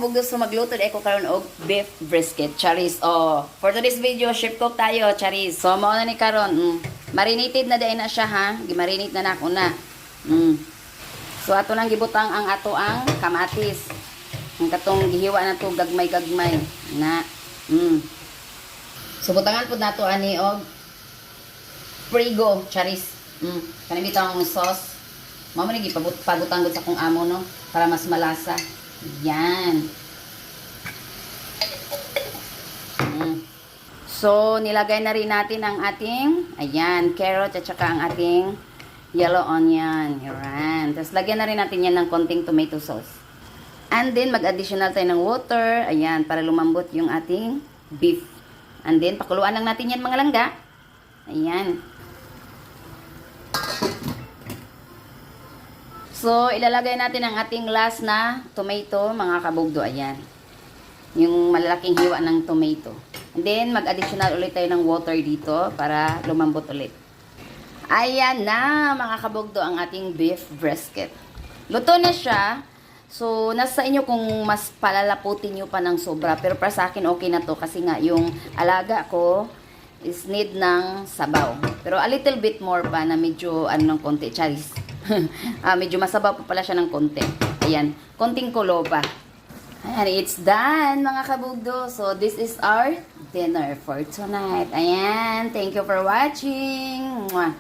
Kung gusto magluto, di ako karon og beef brisket, charis. Oh, for today's video, chef cook tayo, charis. So, mao na ni karon. Marinated na dai na siya ha. Gimarinate na nako na. So, ato lang gibutang ang ato ang kamatis. Ang katong gihiwa na to gagmay-gagmay na. So, butangan pud nato ani og Prego, charis. Kanang bitang sauce. Mao man ni pagutang sa kong amo no para mas malasa. Yan. So, nilagay na rin natin ang ating, ayan, carrot at saka ang ating yellow onion. Yan. Tapos, lagyan na rin natin yan ng konting tomato sauce. And then, mag-additional tayo ng water. Ayan, para lumambot yung ating beef. And then, pakuluan lang natin yan mga langga. Ayan. So, ilalagay natin ang ating last na tomato, mga kabugdo. Ayan. Yung malalaking hiwa ng tomato. And then, mag-additional ulit tayo ng water dito para lumambot ulit. Ayan na, mga kabugdo, ang ating beef brisket. Luto na siya. So, nasa inyo kung mas palalaputin nyo pa ng sobra. Pero para sa akin, okay na to. Kasi nga, yung alaga ko is need ng sabaw. Pero a little bit more pa na medyo, ano ng konti, charis. Medyo masabaw pa pala siya ng konti. Ayan, konting kulo pa. Ayan, it's done mga kabugdo. So, this is our dinner for tonight. Ayan, thank you for watching. Mwah.